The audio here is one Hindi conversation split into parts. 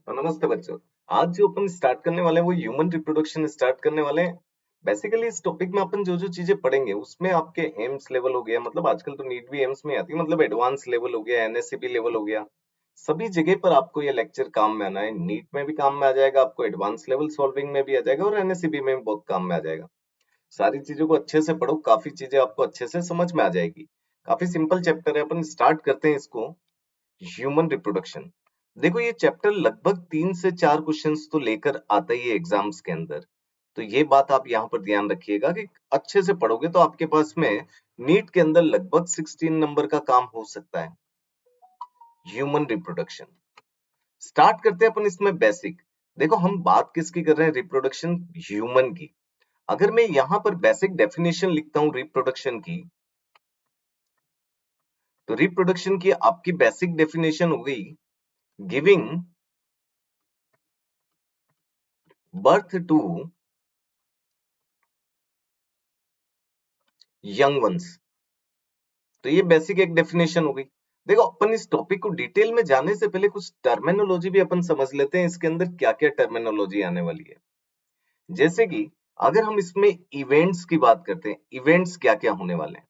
नमस्ते बच्चों। आज जो अपन स्टार्ट करने वाले हैं वो ह्यूमन रिप्रोडक्शन स्टार्ट करने वाले हैं। बेसिकली इस टॉपिक में अपन जो जो चीजें पढ़ेंगे उसमें आपके एम्स लेवल हो गया, मतलब आजकल तो नीट भी एम्स में आती है, मतलब एडवांस लेवल हो गया, एनएससीबी लेवल हो गया। सभी जगह पर आपको ये लेक्चर काम में आना है। नीट में भी काम में आ जाएगा, आपको एडवांस लेवल सॉल्विंग में भी आ जाएगा और एनएससीबी में भी बहुत काम में आ जाएगा। सारी चीजों को अच्छे से पढ़ो, काफी चीजें आपको अच्छे से समझ में आ जाएगी। काफी सिंपल चैप्टर है, अपन स्टार्ट करते हैं इसको। Human reproduction. देखो ये चैप्टर लगभग 3 से 4 क्वेश्चंस तो लेकर आता ही है एग्जाम्स के अंदर। तो ये बात आप यहाँ पर ध्यान रखिएगा कि अच्छे से पढ़ोगे तो आपके पास में नीट के अंदर लगभग 16 नंबर का काम हो सकता है। ह्यूमन रिप्रोडक्शन स्टार्ट करते हैं अपन इसमें बेसिक। देखो हम बात किसकी कर रहे हैं, रिप्रोडक्शन ह्यूमन की। अगर मैं यहाँ पर बेसिक डेफिनेशन लिखता हूँ रिप्रोडक्शन की, तो रिप्रोडक्शन की आपकी बेसिक डेफिनेशन हो गई giving birth to young ones. तो ये बेसिक एक डेफिनेशन हो गई। देखो अपन इस टॉपिक को डिटेल में जाने से पहले कुछ टर्मिनोलॉजी भी अपन समझ लेते हैं, इसके अंदर क्या क्या टर्मिनोलॉजी आने वाली है। जैसे कि अगर हम इसमें इवेंट्स की बात करते हैं, इवेंट्स क्या क्या होने वाले हैं,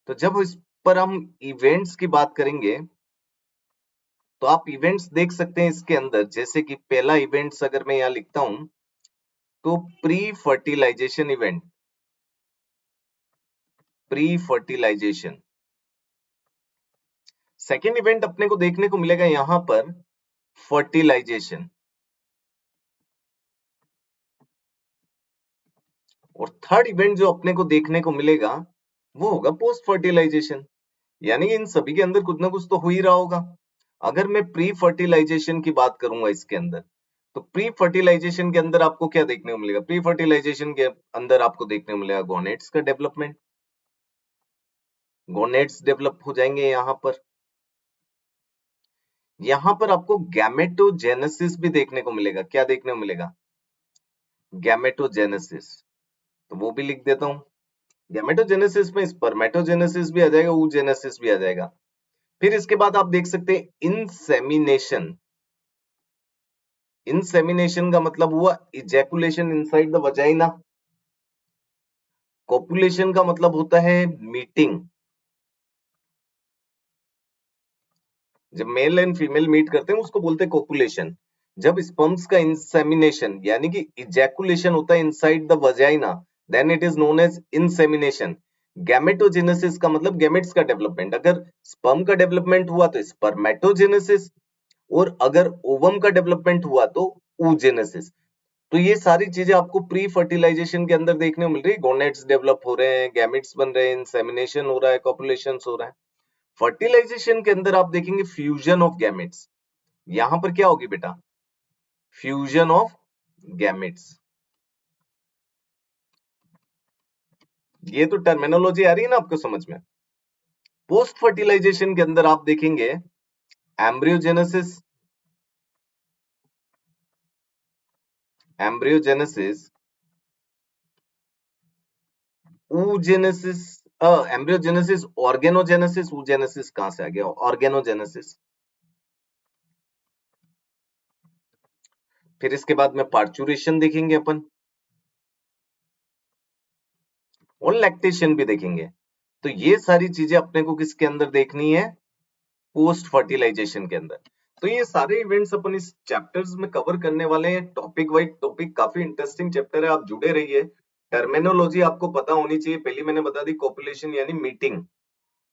तो जब इस पर हम इवेंट्स की बात करेंगे तो आप इवेंट्स देख सकते हैं इसके अंदर। जैसे कि पहला इवेंट्स अगर मैं यहाँ लिखता हूं तो pre fertilization event, pre fertilization. Second event अपने को देखने को मिलेगा यहां पर फर्टिलाइजेशन। और थर्ड इवेंट जो अपने को देखने को मिलेगा वो होगा पोस्ट फर्टिलाइजेशन। यानी इन सभी के अंदर कुछ ना कुछ तो हो ही रहा होगा। अगर मैं प्री फर्टिलाइजेशन की बात करूंगा इसके अंदर, तो प्री फर्टिलाइजेशन के अंदर आपको क्या देखने को मिलेगा, प्री फर्टिलाइजेशन के अंदर आपको देखने को मिलेगा गोनेट्स का डेवलपमेंट। गोनेट्स डेवलप हो जाएंगे यहां पर आपको गैमेटोजेनेसिस भी देखने को मिलेगा। क्या देखने को मिलेगा, गैमेटोजेनेसिस। तो वो भी लिख देता हूं। गैमेटोजेनेसिस में स्पर्मेटोजेनेसिस भी आ जाएगा, ooजेनेसिस भी आ जाएगा। फिर इसके बाद आप देख सकते हैं इंसेमिनेशन। इंसेमिनेशन का मतलब हुआ ejaculation inside the vagina. Copulation का मतलब होता है मीटिंग। जब मेल एंड फीमेल मीट करते हैं उसको बोलते हैं कोपुलेशन। जब स्पर्म्स का इंसेमिनेशन यानी कि इजैकुलेशन होता है inside the vagina, then it is known as insemination. Gametogenesis का मतलब गैमेट्स का डेवलपमेंट। अगर स्पर्म का डेवलपमेंट हुआ तो स्पर्मेटोजेनेसिस, और अगर ओवम का डेवलपमेंट हुआ तो ooजेनेसिस। तो ये सारी चीजें आपको प्री फर्टिलाइजेशन के अंदर देखने को मिल रही है। गोनेट्स डेवलप हो रहे हैं, गैमेट्स बन रहे हैं, इंसेमिनेशन हो रहा है, कॉपुलेशन हो रहा है। फर्टिलाइजेशन के अंदर आप देखेंगे फ्यूजन ऑफ गैमेट्स। यहां पर क्या होगी बेटा, फ्यूजन ऑफ गैमेट्स। ये तो टर्मिनोलॉजी आ रही है ना आपको समझ में। पोस्ट फर्टिलाइजेशन के अंदर आप देखेंगे एम्ब्रियोजेनेसिस, एम्ब्रियोजेनेसिस, ooजेनेसिस, एम्ब्रियोजेनेसिस, ऑर्गेनोजेनेसिस। ooजेनेसिस कहां से आ गया, ऑर्गेनोजेनेसिस। फिर इसके बाद में पार्चुरेशन देखेंगे अपन, और लैक्टेशन भी देखेंगे। तो ये सारी चीजें अपने को किसके अंदर देखनी है, पोस्ट फर्टिलाइजेशन के अंदर। तो ये सारे इवेंट्स अपन इस चैप्टर्स में कवर करने वाले हैं, टॉपिक वाइज टॉपिक। काफी इंटरेस्टिंग चैप्टर है, आप जुड़े रहिए। टर्मिनोलॉजी आपको पता होनी चाहिए। पहली मैंने बता दी, कॉपुलेशन यानी मीटिंग,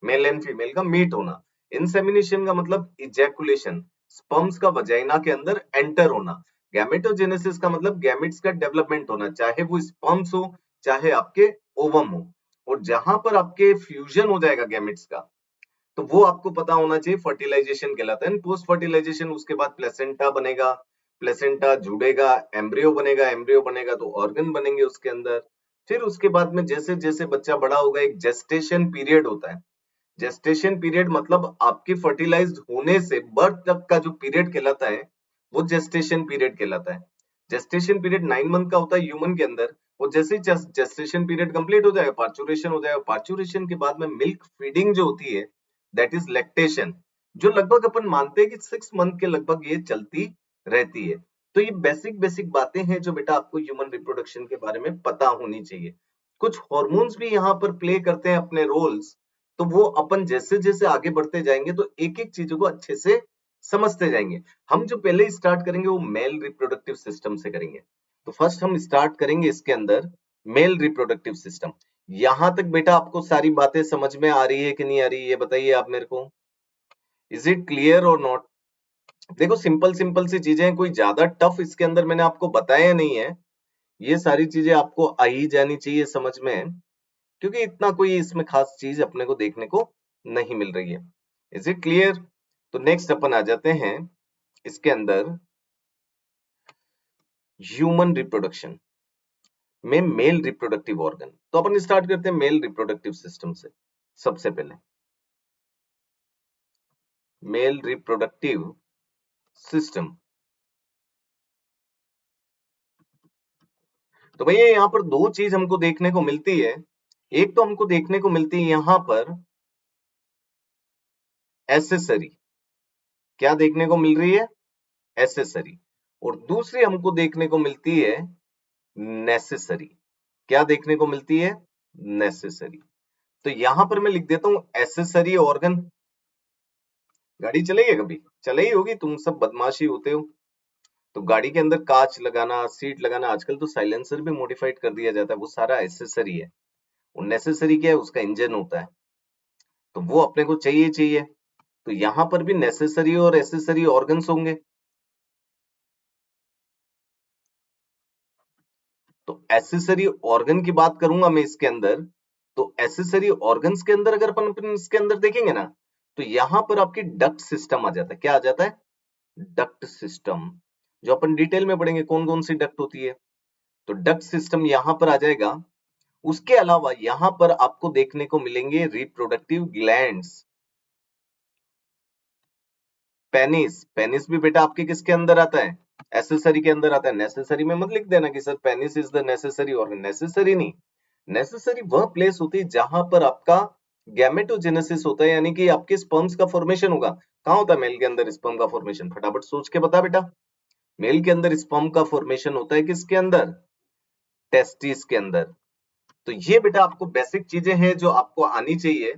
मेल एंड फीमेल का मीट होना। इंसेमिनेशन का मतलब इजैकुलेशन, स्पर्म्स का वजाइना के अंदर एंटर होना। गैमेटोजेनेसिस का मतलब गैमेट्स का डेवलपमेंट होना, चाहे वो स्पर्म्स हो चाहे आपके ओवम हो। और जहां पर आपके फ्यूजन हो जाएगा गैमेट्स का, तो वो आपको पता होना चाहिए फर्टिलाइजेशन कहलाता है। पोस्ट फर्टिलाइजेशन उसके बाद प्लेसेंटा बनेगा, प्लेसेंटा जुड़ेगा, एम्ब्रियो बनेगा, एम्ब्रियो बनेगा तो ऑर्गन बनेंगे उसके अंदर। फिर उसके बाद में जैसे जैसे बच्चा बड़ा होगा एक जेस्टेशन पीरियड होता है। जेस्टेशन पीरियड मतलब आपके फर्टिलाइज्ड होने से बर्थ तक का जो पीरियड कहलाता है वो जेस्टेशन पीरियड कहलाता है। जेस्टेशन पीरियड 9 मंथ का होता है ह्यूमन के अंदर। वो जैसे ही जेस्टेशन पीरियड कंप्लीट हो जाएगा, पार्चुरेशन हो जाएगा। पार्चुरेशन के बाद में मिल्क फीडिंग जो होती है, दैट इज लैक्टेशन, जो लगभग अपन मानते हैं कि 6 मंथ के लगभग ये चलती रहती है। तो ये बेसिक बेसिक बातें हैं जो बेटा आपको ह्यूमन रिप्रोडक्शन के बारे में पता होनी चाहिए। कुछ हॉर्मोन्स भी यहाँ पर प्ले करते हैं अपने रोल्स, तो वो अपन जैसे जैसे आगे बढ़ते जाएंगे तो एक एक चीजों को अच्छे से समझते जाएंगे। हम जो पहले स्टार्ट करेंगे वो मेल रिप्रोडक्टिव सिस्टम से करेंगे। तो फर्स्ट हम स्टार्ट करेंगे इसके अंदर मेल रिप्रोडक्टिव सिस्टम। यहां तक बेटा आपको सारी बातें समझ में आ रही है कि नहीं आ रही है, बताइए आप मेरे को। इज इट क्लियर और नॉट? देखो सिंपल सिंपल सी चीजें हैं, कोई ज्यादा टफ इसके अंदर मैंने आपको बताया नहीं है। ये सारी चीजें आपको आ ही जानी चाहिए समझ में, क्योंकि इतना कोई इसमें खास चीज अपने को देखने को नहीं मिल रही है। Is it clear? तो नेक्स्ट अपन आ जाते हैं इसके अंदर ह्यूमन रिप्रोडक्शन में मेल रिप्रोडक्टिव ऑर्गन। तो अपन स्टार्ट करते हैं मेल रिप्रोडक्टिव सिस्टम से। सबसे पहले मेल रिप्रोडक्टिव सिस्टम। तो भैया यहाँ पर दो चीज हमको देखने को मिलती है। एक तो हमको देखने को मिलती है यहाँ पर एसेसरी। क्या देखने को मिल रही है? एसेसरी। और दूसरी हमको देखने को मिलती है नेसेसरी। क्या देखने को मिलती है? नेसेसरी। तो यहां पर मैं लिख देता हूं एसेसरी ऑर्गन। गाड़ी चलाई है कभी? चलाई होगी, तुम सब बदमाशी होते हो। तो गाड़ी के अंदर कांच लगाना, सीट लगाना, आजकल तो साइलेंसर भी मॉडिफाइड कर दिया जाता है, वो सारा एसेसरी है। और नेसेसरी क्या है? उसका इंजन होता है, तो वो अपने को चाहिए चाहिए। तो यहां पर भी नेसेसरी और एसेसरी ऑर्गन्स होंगे। तो एसेसरी ऑर्गन की बात करूंगा मैं इसके अंदर। तो एसेसरी ऑर्गन्स के अंदर अगर अपन इसके अंदर देखेंगे ना, तो यहां पर आपकी डक्ट सिस्टम आ जाता है। क्या आ जाता है? Duct system. जो अपन डिटेल में पढ़ेंगे कौन कौन सी डक्ट होती है। तो डक्ट सिस्टम यहां पर आ जाएगा। उसके अलावा यहां पर आपको देखने को मिलेंगे रिप्रोडक्टिव ग्लैंड्स। पेनिस। पेनिस भी बेटा आपके किसके अंदर आता है? एसेसरी के अंदर आता है। नेसेसरी में मत लिख देना कि sir penis is the necessary organ. Necessary नहीं, नेसेसरी वह प्लेस होती है जहां पर आपका गैमेटोजेनेसिस होता है, यानी कि आपके स्पर्म्स का फॉर्मेशन होगा। कहाँ होता है मेल के अंदर स्पर्म का फॉर्मेशन? फटाफट सोच के बता बेटा। मेल के अंदर स्पर्म का फॉर्मेशन होता है किसके अंदर? टेस्टिस के अंदर। तो ये बेटा आपको बेसिक चीजें हैं जो आपको आनी चाहिए।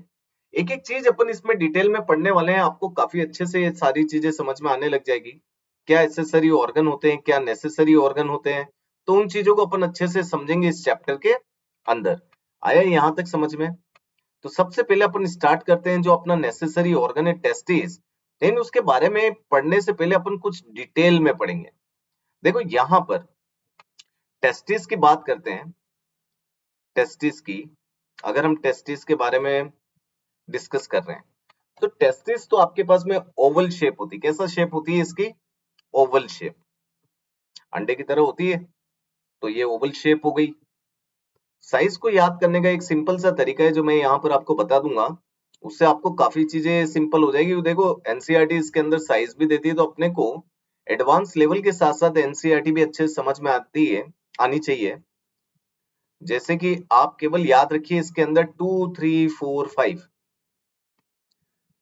एक एक चीज अपन इसमें डिटेल में पढ़ने वाले हैं, आपको काफी अच्छे से ये सारी चीजें समझ में आने लग जाएगी। क्या एसेसरी ऑर्गन होते हैं, क्या नेसेसरी ऑर्गन होते हैं, तो उन चीजों को अपन अच्छे से समझेंगे इस चैप्टर के अंदर। आया यहां तक समझ में? तो सबसे पहले अपन स्टार्ट करते हैं जो अपना नेसेसरी ऑर्गन है टेस्टिस। लेकिन उसके बारे में पढ़ने से पहले अपन कुछ डिटेल में पढ़ेंगे। देखो यहां पर टेस्टिस की बात करते हैं। टेस्टिस की, अगर हम टेस्टिस के बारे में डिस्कस कर रहे हैं, तो टेस्टिस तो आपके पास में ओवल शेप होती है। कैसा शेप होती है इसकी? Oval shape. अंडे की तरह होती है, तो ये ओवल शेप हो गई। साइज को याद करने का एक सिंपल सा तरीका है जो मैं यहाँ पर आपको बता दूंगा, उससे आपको काफी चीजें सिंपल हो जाएगी। देखो एनसीईआरटी इसके अंदर साइज भी देती है, तो अपने को एडवांस लेवल के साथ साथ एनसीईआरटी भी अच्छे से समझ में आती है, आनी चाहिए। जैसे कि आप केवल याद रखिए इसके अंदर 2 3 4 5।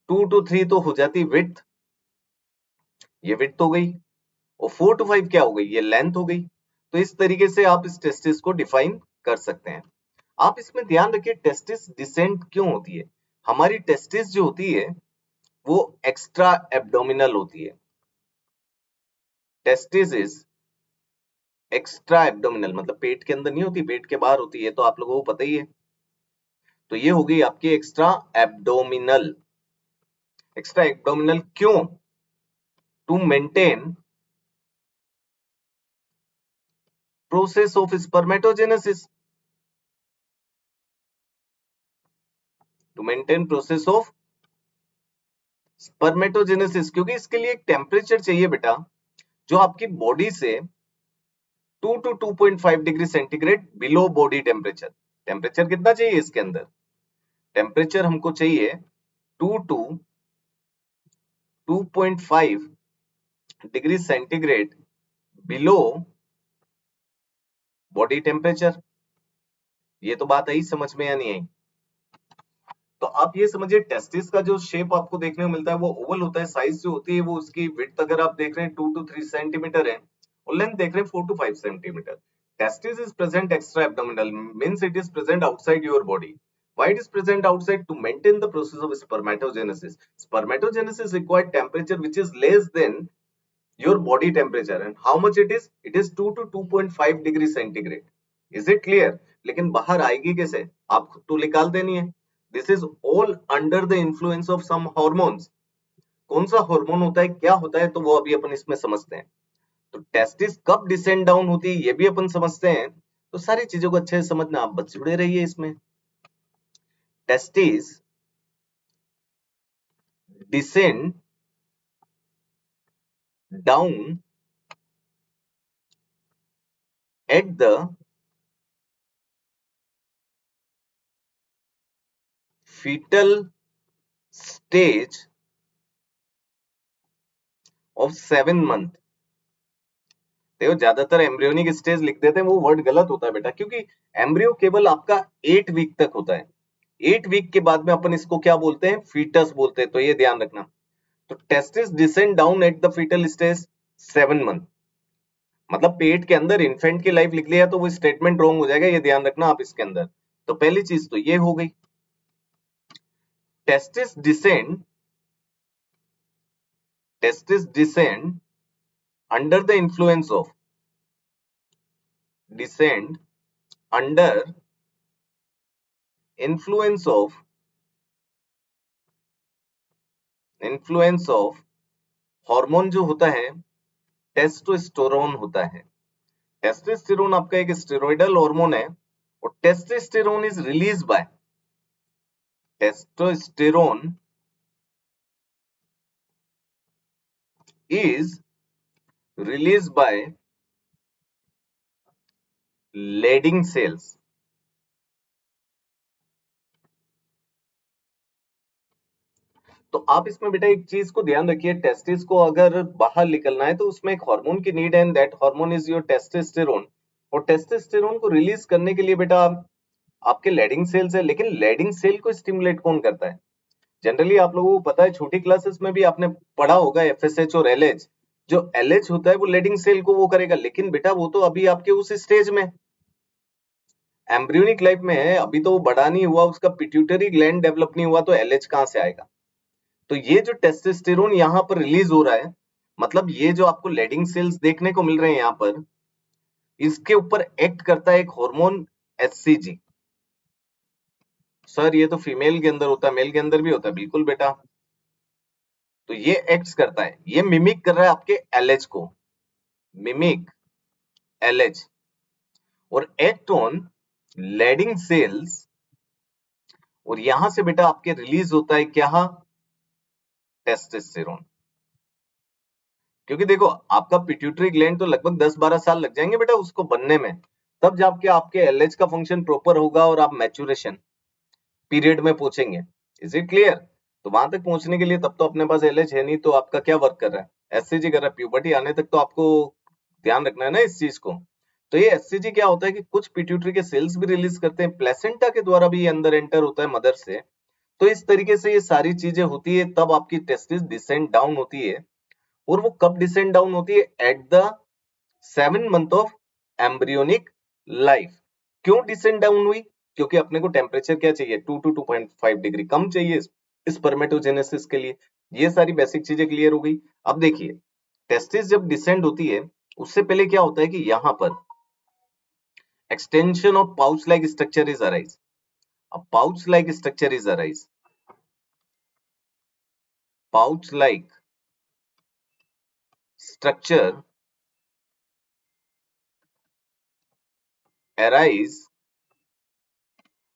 2 to 3 तो हो जाती विड्थ, ये विड्थ हो गई। और 4 to 5 क्या हो गई? ये लेंथ हो गई। तो इस तरीके से आप इस टेस्टिस को डिफाइन कर सकते हैं। आप इसमें ध्यान रखिए टेस्टिस डिसेंट क्यों होती है। हमारी टेस्टिस जो होती है वो एक्स्ट्रा एब्डोमिनल होती है। टेस्टिस इज एक्स्ट्रा एब्डोमिनल, मतलब पेट के अंदर नहीं होती, पेट के बाहर होती है, तो आप लोगों को पता ही है। तो ये हो गई आपकी एक्स्ट्रा एब्डोमिनल। एक्स्ट्रा एब्डोमिनल क्यों? To maintain process of spermatogenesis. To maintain process of spermatogenesis, क्योंकि इसके लिए एक टेम्परेचर चाहिए बेटा जो आपकी बॉडी से 2 to 2.5 degree centigrade below body temperature. Temperature कितना चाहिए इसके अंदर? टेम्परेचर हमको चाहिए 2 to 2.5 degree centigrade below body temperature. ये तो बात आई समझ में या नहीं आई? तो आप ये समझिए टेस्टिस का जो शेप आपको देखने को मिलता है वो ओवल होता है, साइज जो होती है वो उसकी विड्थ अगर आप देख रहे हैं 2 to 3 सेंटीमीटर है और लेंथ देख रहे हैं 4 to 5 centimetre. Testis is present extra abdominal, means it is present outside your body. Why it is present outside? To maintain the process of spermatogenesis. Spermatogenesis requires temperature which is less than your body temperature. And how much it is? It is 2 to 2.5 degree centigrade. Is it clear? लेकिन बाहर आएगी कैसे? आप खुद तो निकाल देनी है। This is all under the influence of some hormones. कौन सा हार्मोन होता है, क्या होता है, तो वो अभी अपन इसमें समझते हैं। तो टेस्टिस कब डिसेंड डाउन होती है ये भी अपन समझते हैं। तो सारी चीजों को अच्छे से समझना, आप बस जुड़े रहिए इसमें। Testis descend down at the fetal stage of 7 month। देखो ज्यादातर एम्ब्रियोनिक स्टेज लिख देते हैं, वो वर्ड गलत होता है बेटा, क्योंकि एम्ब्रियो केवल आपका 8 वीक तक होता है। 8 वीक के बाद में अपन इसको क्या बोलते हैं, फीटस बोलते हैं, तो ये ध्यान रखना। तो testis descend down at the fetal stage 7 month, मतलब पेट के अंदर इन्फेंट की लाइफ लिख लिया तो वो स्टेटमेंट रॉन्ग हो जाएगा, ये ध्यान रखना आप इसके अंदर। तो पहली चीज तो ये हो गई, testis descend under the influence of descend under influence of hormone जो होता है टेस्टोस्टेरोन होता है। टेस्टोस्टेरोन आपका एक स्टेरॉइडल हार्मोन है और testosterone is release by testosterone is released by Leydig cells। तो आप इसमें बेटा एक चीज को ध्यान रखिए, टेस्टिस को अगर बाहर निकलना है तो उसमें एक हार्मोन की नीड है, and that hormone is your testosterone. और टेस्टोस्टेरोन को रिलीज करने के लिए बेटा आपके लेडिंग सेल्स है, लेकिन लेडिंग सेल को स्टिमुलेट कौन करता है? जनरली आप लोगों को पता है, छोटी क्लासेस में भी आपने पढ़ा होगा एफएसएच और एलएच। जो एलएच होता है वो लेडिंग सेल को वो करेगा, लेकिन बेटा वो तो अभी आपके उस स्टेज में एम्ब्रियोनिक लाइफ में है, अभी तो वो बड़ा नहीं हुआ, उसका पिट्यूटरी ग्लैंड डेवलप नहीं हुआ, तो एलएच कहां से आएगा? तो ये जो टेस्टोस्टेरोन यहाँ पर रिलीज हो रहा है, मतलब ये जो आपको लेडिंग सेल्स देखने को मिल रहे हैं यहाँ पर, इसके ऊपर एक्ट करता है एक हार्मोन एचसीजी। सर ये तो फीमेल के अंदर होता है, मेल के अंदर भी होता है, बिल्कुल बेटा। तो ये एक्ट करता है, ये मिमिक कर रहा है आपके एलएच को, मिमिक एलएच, और एक्ट ऑन लेडिंग सेल्स, और यहां से बेटा आपके रिलीज होता है क्या, टेस्टोस्टेरोन। क्योंकि देखो आपका पिट्यूटरी ग्लैंड तो लगभग 10-12 साल लग जाएंगे बेटा उसको बनने में, तब जाके आपके एलएच का फंक्शन प्रॉपर होगा और आप मैच्योरेशन पीरियड में पहुंचेंगे। Is it clear? तो वहां तक पहुंचने के लिए तब तो अपने पास एलएच है नहीं, तो आपका क्या वर्क कर रहा है, एससीजी कर रहा है। प्यूबर्टी आने तक तो आपको ध्यान रखना है ना इस चीज को। तो ये एससीजी क्या होता है कि कुछ पिट्यूटरी के सेल्स भी रिलीज करते हैं, प्लेसेंटा के द्वारा भी ये अंदर एंटर होता है मदर से। तो इस तरीके से ये सारी चीजें होती है, तब आपकी टेस्टिस डिसेंड डाउन होती है। और वो कब डिसेंड डाउन होती है? At the 7 month of embryonic life. क्यों डिसेंड डाउन हुई? क्योंकि अपने को टेम्परेचर क्या चाहिए, 2 to 2.5 डिग्री कम चाहिए स्पर्मेटोजेनेसिस के लिए। ये सारी बेसिक चीजें क्लियर हो गई। अब देखिए टेस्टिस जब डिसेंड होती है उससे पहले क्या होता है कि यहां पर extension of pouch like structure is arise. अब pouch like structure is arise, pouch like structure arise,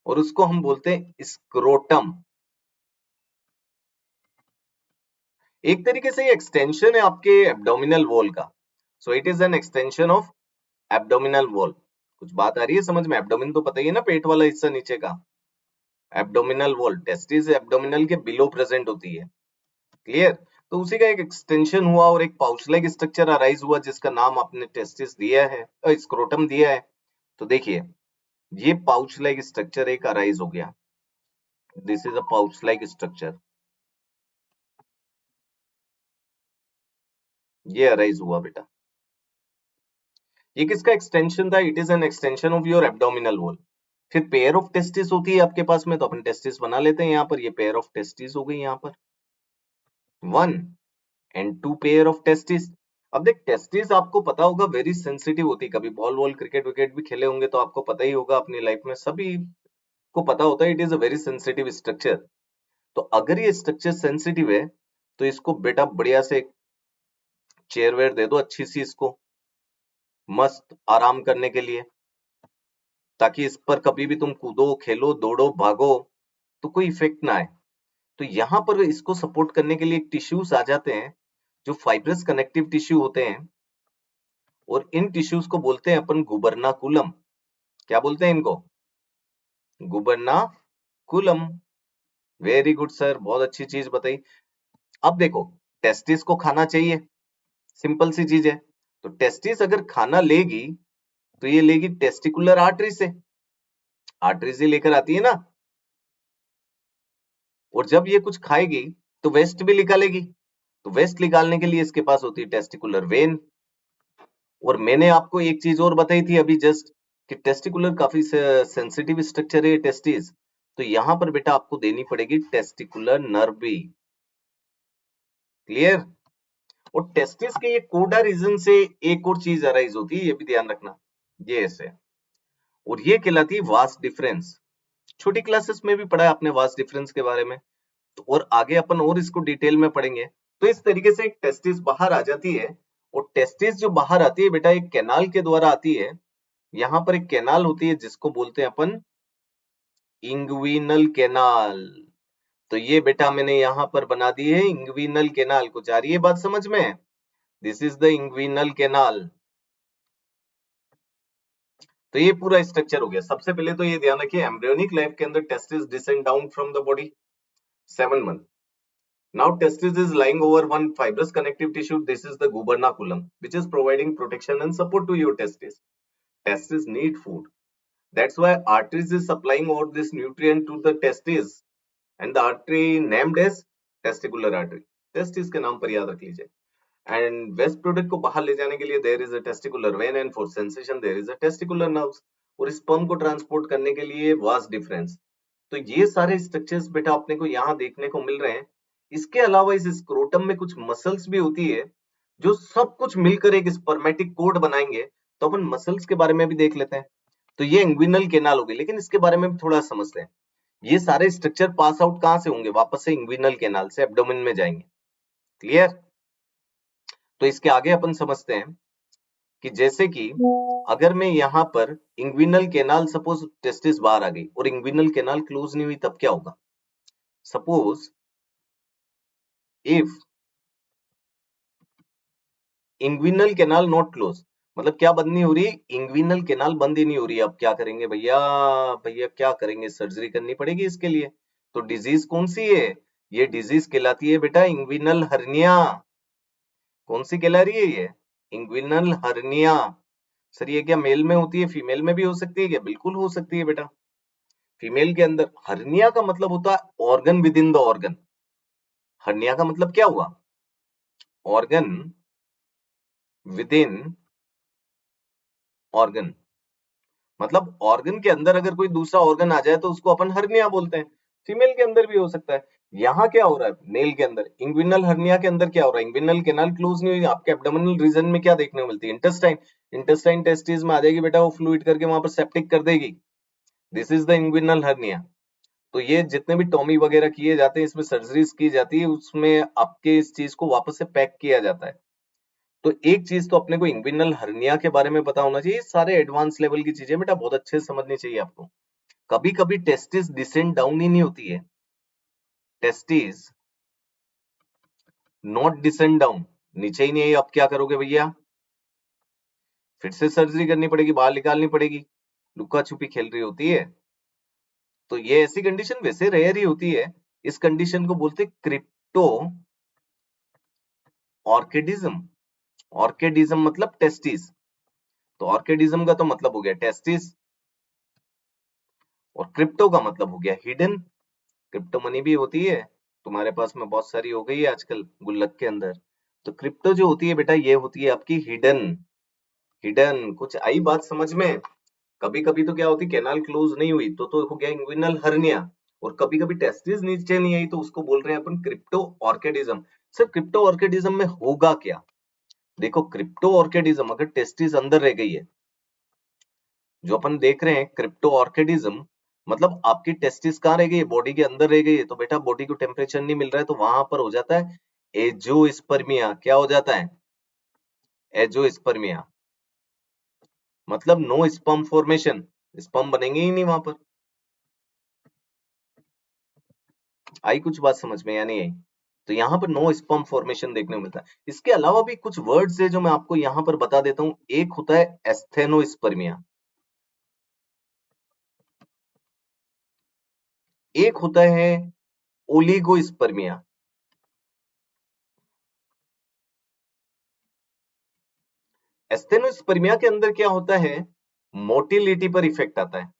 और उसको हम बोलते हैं स्क्रोटम। एक तरीके से ये एक्सटेंशन है आपके एब्डोमिनल वॉल का। So it is an extension of abdominal wall. कुछ बात आ रही है समझ में? एब्डोमिन तो पता ही है ना, पेट वाला हिस्सा नीचे का, एब्डोमिनल वॉल। टेस्टिस एब्डोमिनल के बिलो प्रेजेंट होती है, क्लियर? तो उसी का एक एक्सटेंशन हुआ और एक पाउच लाइक स्ट्रक्चर अराइज हुआ जिसका नाम आपने टेस्टिस दिया है, स्क्रोटम दिया है। तो देखिए ये पाउच लाइक स्ट्रक्चर एक अराइज हो गया, this is a pouch like structure, ये अराइज हुआ बेटा। ये किसका एक्सटेंशन था? It is an extension of your abdominal wall. फिर पेयर ऑफ टेस्टिस होती है आपके पास में, तो अपन टेस्टिस बना लेते हैं यहाँ पर। ये पेयर ऑफ टेस्टिस हो गई यहाँ पर, 1 एंड 2 पेयर ऑफ टेस्टिस। अब देख, टेस्टिस आपको पता होगा वेरी सेंसिटिव होती है। कभी बॉल वॉल क्रिकेट विकेट भी खेले होंगे तो आपको पता ही होगा, अपनी लाइफ में सभी को पता होता है, it is a very sensitive structure. तो अगर ये स्ट्रक्चर सेंसिटिव है तो इसको बेटा बढ़िया से चेयर वेयर दे दो अच्छी सी इसको, मस्त आराम करने के लिए, ताकि इस पर कभी भी तुम कूदो खेलो दौड़ो भागो तो कोई इफेक्ट ना आए। तो यहाँ पर इसको सपोर्ट करने के लिए टिश्यूज आ जाते हैं जो फाइब्रस कनेक्टिव टिश्यू होते हैं, और इन टिश्यूज को बोलते हैं अपन गुबरनाकुलम। क्या बोलते हैं इनको? गुबरनाकुलम। वेरी गुड सर, बहुत अच्छी चीज बताई। अब देखो, टेस्टिस को खाना चाहिए, सिंपल सी चीज है। तो टेस्टिस अगर खाना लेगी तो ये लेगी टेस्टिकुलर आर्टरी से, आर्टरी से लेकर आती है ना। और जब ये कुछ खाएगी तो वेस्ट भी निकालेगी, तो वेस्ट निकालने के लिए इसके पास होती है टेस्टिकुलर वेन। और मैंने आपको एक चीज और बताई थी अभी जस्ट, कि टेस्टिकुलर काफी सेंसिटिव स्ट्रक्चर है टेस्टिस, तो यहां पर बेटा आपको देनी पड़ेगी टेस्टिकुलर नर्व भी। क्लियर? और टेस्टिस के ये कोडा रीजन से एक और चीज अराइज होती है, ये भी ध्यान रखना, ये ऐसे, और ये कहलाती है वास डिफरेंस। छोटी क्लासेस में भी पढ़ा है आपने वास डिफरेंस के बारे में, तो और आगे अपन और इसको डिटेल में पढ़ेंगे। तो इस तरीके से एक टेस्टिस बाहर आ जाती है, और टेस्टिस जो बाहर आती है बेटा एक कैनाल के द्वारा आती है। यहाँ पर एक कैनाल होती है जिसको बोलते हैं अपन इंग्विनल कैनाल। तो ये बेटा मैंने यहाँ पर बना दी है इंग्विनल कैनाल। कुछ आ रही है बात समझ में? This is the inguinal canal. तो ये पूरा स्ट्रक्चर हो गया। सबसे पहले तो ये ध्यान रखिए, एम्ब्रियोनिक लाइफ के अंदर testis descend down from the body 7 months. Now testis is lying over one fibrous connective tissue. This is the gubernaculum, which is providing protection and support to your testis. Testis need food. That's why arteries is supplying all this nutrient to the testis, and the artery named as testicular artery. Testis के नाम पर याद रख लीजिए। And waste product को बाहर ले जाने के लिए there is a testicular vein, and for sensation there is a testicular nerves. और sperm को ट्रांसपोर्ट करने के लिए vas डिफरेंस। तो ये सारे स्ट्रक्चर्स बेटा अपने को यहाँ देखने को मिल रहे हैं। इसके अलावा इस स्क्रोटम में कुछ मसल्स भी होती है जो सब कुछ मिलकर एक स्पर्मेटिक कोड बनाएंगे। तो अपन मसल्स के बारे में भी देख लेते हैं। तो ये इंग्विनल कैनाल हो गई, लेकिन इसके बारे में भी थोड़ा समझते हैं। ये सारे स्ट्रक्चर पास आउट कहाँ से होंगे? वापस से इंग्विनल कैनाल से एब्डोमेन में जाएंगे। क्लियर? तो इसके आगे अपन समझते हैं कि जैसे कि अगर मैं यहाँ पर इंग्विनल कैनाल, सपोज टेस्टिस बाहर आ गई और इंग्विनल कैनाल क्लोज नहीं हुई, तब क्या होगा? Suppose if inguinal canal not close, मतलब क्या बंद नहीं हो रही? इंग्विनल कैनाल बंद ही नहीं हो रही। अब क्या करेंगे भैया? भैया क्या करेंगे? सर्जरी करनी पड़ेगी इसके लिए। तो डिजीज कौन सी है? ये डिजीज कहलाती है बेटा इंग्विनल हर्निया। कौन सी कहला रही है ये? Inguinal hernia. सर ये क्या मेल में होती है, फीमेल में भी हो सकती है क्या? बिल्कुल हो सकती है बेटा। फीमेल के अंदर हर्निया का मतलब होता है organ with in the organ. Hernia का मतलब क्या हुआ? Organ with in organ. मतलब ऑर्गन के अंदर अगर कोई दूसरा ऑर्गन आ जाए तो उसको अपन हर्निया बोलते हैं। फीमेल के अंदर भी हो सकता है। यहाँ क्या हो रहा है? मेल के अंदर इंग्विनल हर्निया के अंदर क्या हो रहा है? इंग्विनल कैनाल क्लोज नहीं हुई। आपके एब्डोमिनल रीजन में क्या देखने को मिलती है? इंटेस्टाइन। इंटेस्टाइन टेस्टिस में आ जाएगी बेटा, वो फ्लूइड करके वहां पर सेप्टिक कर देगी। This is the inguinal hernia. तो ये जितने भी टॉमी वगैरह किए जाते हैं, इसमें सर्जरीज की जाती है, उसमें आपके इस चीज को वापस से पैक किया जाता है। तो एक चीज तो अपने को इंग्विनल हर्निया के बारे में पता होना चाहिए। सारे एडवांस लेवल की चीजें बेटा बहुत अच्छे से समझनी चाहिए आपको। कभी कभी टेस्टिस डिसेंड डाउन ही नहीं होती है, टेस्टिस नॉट डिसेंड डाउन, नीचे ही नहीं आई। अब क्या करोगे भैया? फिर से सर्जरी करनी पड़ेगी, बाहर निकालनी पड़ेगी। लुका छुपी खेल रही होती है। तो ये ऐसी कंडीशन वैसे रेयर ही होती है। इस कंडीशन को बोलते क्रिप्टो ऑर्किडिज्म। ऑर्किडिज्म मतलब टेस्टिस। तो ऑर्किडिज्म का तो मतलब हो गया टेस्टिस, और क्रिप्टो का मतलब हो गया हिडन। क्रिप्टो मनी भी होती है, तुम्हारे पास में बहुत सारी हो गई है आजकल गुल्लक के अंदर। तो क्रिप्टो जो होती है बेटा, ये होती है आपकी हिडन। हिडन, कुछ आई बात समझ में? कभी कभी तो क्या होती, कैनाल क्लोज नहीं हुई तो हो गया इंग्विनल हर्निया, और कभी कभी टेस्टिस नीचे नहीं आई तो उसको बोल रहे हैं अपन क्रिप्टो ऑर्किडिज्म। सर क्रिप्टो ऑर्किडिज्म में होगा क्या? देखो क्रिप्टो ऑर्किडिज्म, अगर टेस्टिस अंदर रह गई है, जो अपन देख रहे हैं क्रिप्टो ऑर्किडिज्म, मतलब आपकी टेस्टिस कहाँ रह गई है? बॉडी के अंदर रह गई है। तो बेटा बॉडी को टेम्परेचर नहीं मिल रहा है, तो वहां पर हो जाता है एजोस्पर्मिया। क्या हो जाता है? एजोस्पर्मिया, मतलब नो स्पर्म फॉर्मेशन, स्पर्म बनेंगे ही नहीं वहां पर। आई कुछ बात समझ में या नहीं आई? तो यहाँ पर नो स्पर्म फॉर्मेशन देखने को मिलता है। इसके अलावा भी कुछ वर्ड्स है जो मैं आपको यहाँ पर बता देता हूँ। एक होता है एस्थेनोस्पर्मिया, एक होता है ओलिगोस्पर्मिया। एस्थेनोस्पर्मिया के अंदर क्या होता है? मोटिलिटी पर इफेक्ट आता है।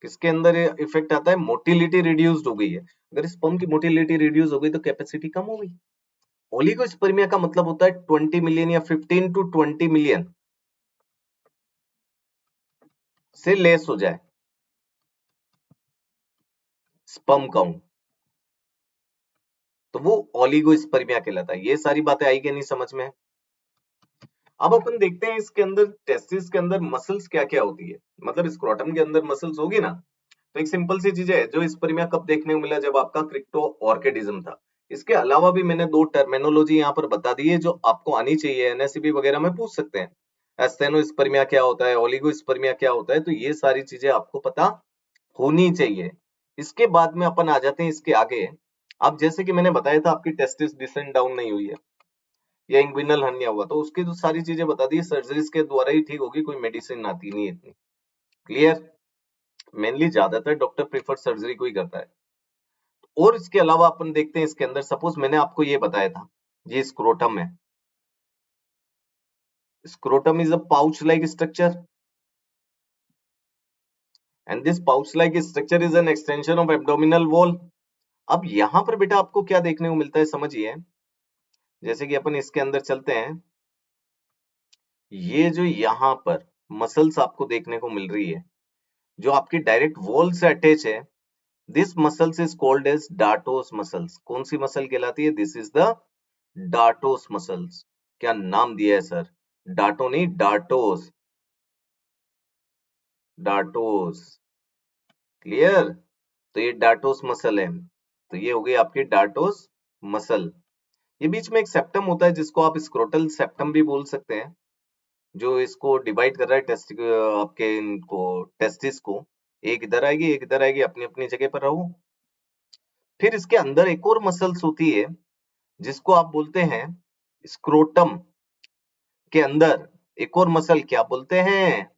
किसके अंदर इफेक्ट आता है? मोटिलिटी रिड्यूस्ड हो गई है। अगर स्पर्म की मोटिलिटी रिड्यूस हो गई तो कैपेसिटी कम हो गई। ओलिगोस्पर्मिया का मतलब होता है 20 मिलियन या 15 टू 20 मिलियन से लेस हो जाए स्पर्म काउंट, तो वो ओलिगोस्पर्मिया कहलाता है। ये सारी बातें आई कि नहीं समझ में? अब अपन देखते हैं इसके अंदर, टेस्टिस के अंदर मसल्स क्या क्या होती है। मतलब स्क्रोटम के अंदर मसल्स होगी ना, तो एक सिंपल सी चीज है, जो स्पर्मिया कब देखने को मिला? जब आपका क्रिप्टो ऑर्किडिज्म था। इसके अलावा भी मैंने दो टर्मिनोलॉजी यहाँ पर बता दी है जो आपको आनी चाहिए, एनएससीबी वगैरह में पूछ सकते हैं। एस्थेनोस्पर्मिया क्या होता है, ओलिगोस्पर्मिया क्या होता है, तो ये सारी चीजें आपको पता होनी चाहिए। इसके बाद में अपन आ जाते हैं इसके आगे। अब जैसे कि मैंने बताया था आपकी टेस्टिस डिसेंड डाउन नहीं हुई है या इंग्विनल हर्निया हुआ, तो उसकी तो सारी चीजें बता दी, सर्जरीज के द्वारा ही ठीक होगी, कोई मेडिसिन आती नहीं है इतनी। क्लियर? मेनली ज्यादातर डॉक्टर प्रेफर सर्जरी को ही करता है। और इसके अलावा अपन देखते हैं इसके अंदर, सपोज मैंने आपको ये बताया था, ये स्क्रोटम है। Scrotum is a pouch like structure, and this pouch like structure is an extension of abdominal wall. अब यहां पर बेटा आपको क्या देखने को मिलता है समझिए। जैसे कि अपन इसके अंदर चलते हैं, ये जो यहाँ पर मसल्स आपको देखने को मिल रही है, जो आपकी डायरेक्ट वॉल से अटैच है, this muscles is called as dartos muscles. कौन सी मसल कहलाती है? This is the dartos muscles. क्या नाम दिया है सर? डार्टो नहीं, डार्टोस, डार्टोस। क्लियर? तो ये डार्टोस मसल है, तो ये हो गई आपकी डार्टोस मसल। ये बीच में एक सेप्टम होता है जिसको आप स्क्रोटल सेप्टम भी बोल सकते हैं, जो इसको डिवाइड कर रहा है आपके इनको टेस्टिस को। एक इधर आएगी, एक इधर आएगी, अपनी अपनी जगह पर रहो। फिर इसके अंदर एक और मसल्स होती है जिसको आप बोलते हैं स्क्रोटम के अंदर एक और मसल, क्या बोलते हैं?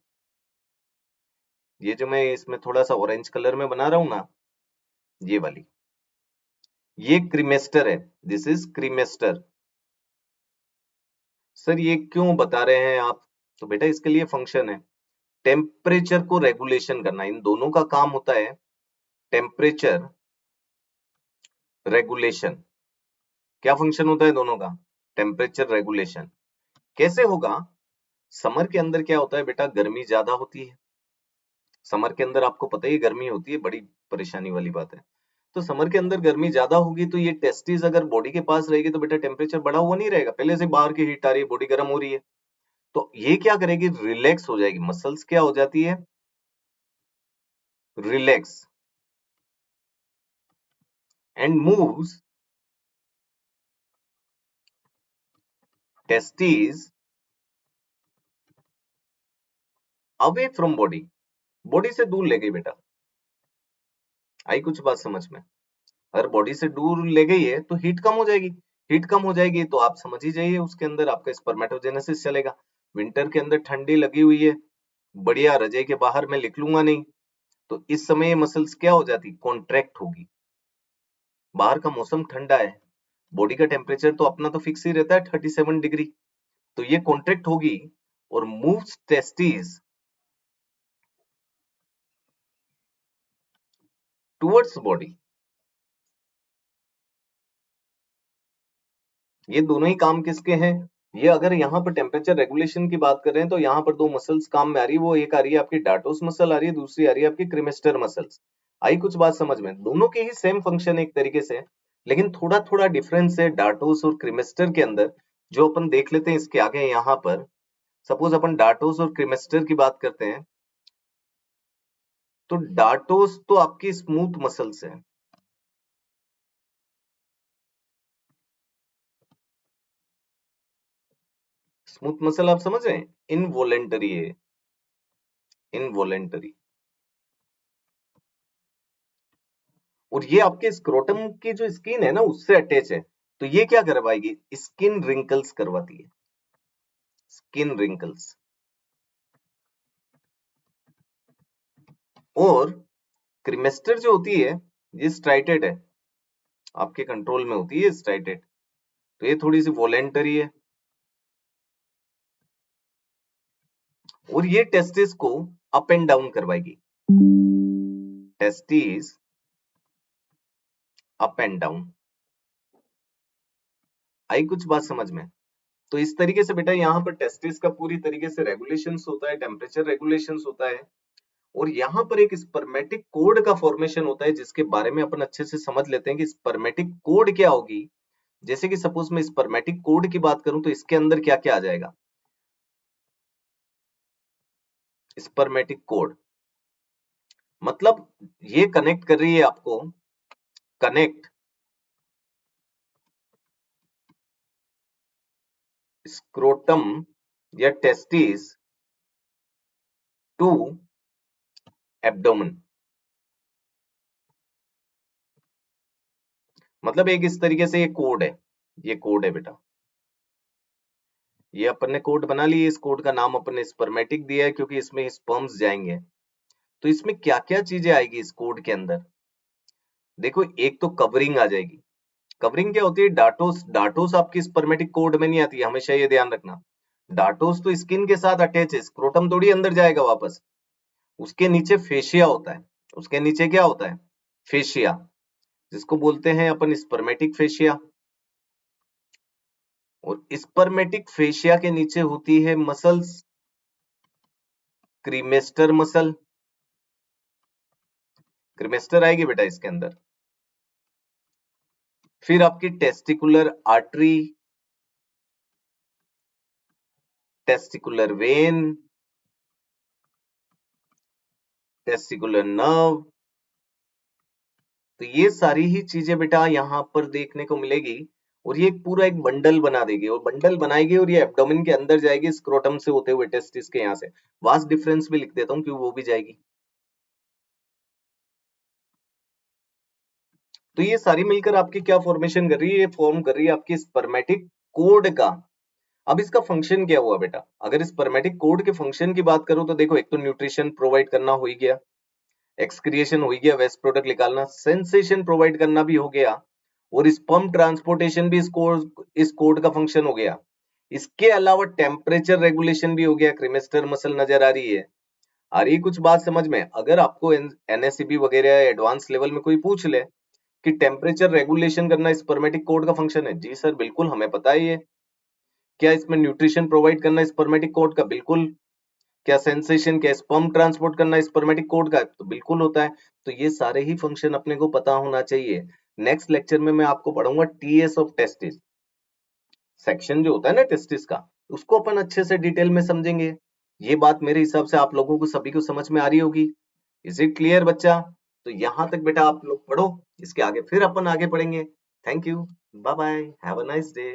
ये जो मैं इसमें थोड़ा सा ऑरेंज कलर में बना रहा हूं ना, ये वाली, ये क्रीमेस्टर है। This is cremaster. सर ये क्यों बता रहे हैं आप? तो बेटा इसके लिए फंक्शन है, टेम्परेचर को रेगुलेशन करना। इन दोनों का काम होता है टेम्परेचर रेगुलेशन। क्या फंक्शन होता है दोनों का? Temperature regulation. कैसे होगा? समर के अंदर क्या होता है बेटा, गर्मी ज्यादा होती है। समर के अंदर आपको पता ही गर्मी होती है, बड़ी परेशानी वाली बात है। तो समर के अंदर गर्मी ज्यादा होगी, तो ये टेस्टिस अगर बॉडी के पास रहेगी तो बेटा टेम्परेचर बढ़ा हुआ नहीं रहेगा, पहले से बाहर की हीट आ रही है, बॉडी गर्म हो रही है। तो ये क्या करेगी? रिलैक्स हो जाएगी, मसल्स क्या हो जाती है? Relax, and moves testis away from body. Body से दूर ले गई बेटा। आई कुछ बात समझ में? अगर बॉडी से दूर ले गई है तो हीट कम हो जाएगी। हीट कम हो जाएगी तो आप समझ ही जाइए उसके अंदर आपका स्पर्मेटोजेनेसिस चलेगा। विंटर के अंदर ठंडी लगी हुई है, बढ़िया, रजाई के बाहर मैं निकलूंगा नहीं, तो इस समय ये मसल्स क्या हो जाती? कॉन्ट्रैक्ट होगी। बाहर का मौसम ठंडा है, बॉडी का टेम्परेचर तो अपना तो फिक्स ही रहता है 37 डिग्री, तो ये कॉन्ट्रैक्ट होगी और मूव्स टेस्टिस टुवर्ड्स बॉडी। ये दोनों ही काम किसके हैं? ये अगर यहाँ पर टेम्परेचर रेगुलेशन की बात कर रहे हैं तो यहाँ पर दो मसल्स काम में आ रही है। वो एक आ रही है आपकी डार्टोस मसल आ रही है, दूसरी आ रही है आपकी क्रिमेस्टर मसल्स। आई कुछ बात समझ में? दोनों के ही सेम फंक्शन एक तरीके से, लेकिन थोड़ा थोड़ा डिफरेंस है डार्टोस और क्रिमेस्टर के अंदर, जो अपन देख लेते हैं इसके आगे। यहाँ पर सपोज अपन डार्टोस और क्रिमेस्टर की बात करते हैं, तो डार्टोस तो आपकी स्मूथ मसल्स है, स्मूथ मसल आप समझ रहे हैं, इनवॉलेंटरी है, इनवॉलेंटरी। और ये आपके स्क्रोटम की जो स्किन है ना उससे अटैच है, तो ये क्या करवाएगी? स्किन रिंकल्स करवाती है, स्किन रिंकल्स। और क्रिमेस्टर जो होती है ये स्ट्राइटेड है, आपके कंट्रोल में होती है स्ट्राइटेड, तो ये थोड़ी सी वॉलेंटरी है। और ये टेस्टिस को अप एंड डाउन करवाएगी, टेस्टिस अप एंड डाउन। आई कुछ बात समझ में? तो इस तरीके से बेटा यहाँ पर टेस्टिस का पूरी तरीके से रेगुलेशंस होता है, टेम्परेचर रेगुलेशंस होता है। और यहाँ पर एक स्पर्मेटिक कोड का फॉर्मेशन होता है, जिसके बारे में अपन अच्छे से समझ लेते हैं कि स्पर्मेटिक कोड क्या होगी। जैसे कि सपोज मैं स्पर्मेटिक कोड की बात करूं तो इसके अंदर क्या क्या आ जाएगा? स्पर्मेटिक कोड मतलब ये कनेक्ट कर रही है आपको, कनेक्ट स्क्रोटम या टेस्टिस टू एब्डोमेन। मतलब एक इस तरीके से ये कोड है, ये कोड है बेटा। ये अपन ने कोड बना ली, इस कोड का नाम अपन ने स्पर्मेटिक दिया है क्योंकि इसमें स्पर्म्स जाएंगे। तो इसमें क्या क्या चीजें आएगी इस कोड के अंदर? देखो, एक तो कवरिंग आ जाएगी। कवरिंग क्या होती है? डाटोस, डाटोस आपकी स्पर्मेटिक कोड में नहीं आती है, हमेशा ये ध्यान रखना। डाटोस तो स्किन के साथ अटैच है, स्क्रोटम थोड़ी अंदर जाएगा वापस। उसके नीचे फेशिया होता है, उसके नीचे क्या होता है? फेशिया, जिसको बोलते हैं अपन स्पर्मेटिक फेशिया। और स्पर्मेटिक फेशिया के नीचे होती है मसल्स, क्रीमेस्टर मसल। क्रीमेस्टर आएगी बेटा इसके अंदर। फिर आपकी testicular artery, testicular vein, testicular nerve. तो ये सारी ही चीजें बेटा यहाँ पर देखने को मिलेगी। और ये पूरा एक बंडल बना देगी, और बंडल बनाएगी और ये एब्डोमेन के अंदर जाएगी, स्क्रोटम से होते हुए टेस्टिस के यहाँ से। वास्ट डिफरेंस भी लिख देता हूँ क्यों, वो भी जाएगी। तो ये सारी मिलकर आपकी क्या फॉर्मेशन कर रही है? ये फॉर्म कर रही है आपकी स्पर्मेटिक कोड का। अब इसका फंक्शन क्या हुआ बेटा? अगर स्पर्मेटिक कोड के फंक्शन की बात करूं तो देखो, एक तो न्यूट्रिशन प्रोवाइड करना हो ही गया, एक्सक्रिएशन हो ही गया, वेस्ट प्रोडक्ट निकालना, सेंसेशन प्रोवाइड करना भी हो गया, और स्पर्म ट्रांसपोर्टेशन भी इस कोड का फंक्शन हो गया। इसके अलावा टेम्परेचर रेगुलेशन भी हो गया। क्रिमेस्टर मसल नजर आ रही है? आ रही है कुछ बात समझ में? अगर आपको एनएससीबी वगैरह एडवांस लेवल में कोई पूछ ले कि टेम्परेचर रेगुलेशन करना स्पर्मेटिक कोड का फंक्शन है, जी सर बिल्कुल हमें पता है ये। क्या इसमें न्यूट्रिशन प्रोवाइड करना स्पर्मेटिक कोड का? बिल्कुल। क्या सेंसेशन, क्या स्पर्म ट्रांसपोर्ट करना स्पर्मेटिक कोड का? तो बिल्कुल होता है। तो ये सारे ही फंक्शन अपने को पता होना चाहिए। नेक्स्ट लेक्चर में मैं आपको पढ़ाऊंगा टीएस ऑफ टेस्टिस, सेक्शन जो होता है ना टेस्टिस का, उसको अपन अच्छे से डिटेल में समझेंगे। ये बात मेरे हिसाब से आप लोगों को सभी को समझ में आ रही होगी। इज इट क्लियर बच्चा? तो यहां तक बेटा आप लोग पढ़ो, इसके आगे फिर अपन आगे पढ़ेंगे। Thank you, bye bye, have a nice day.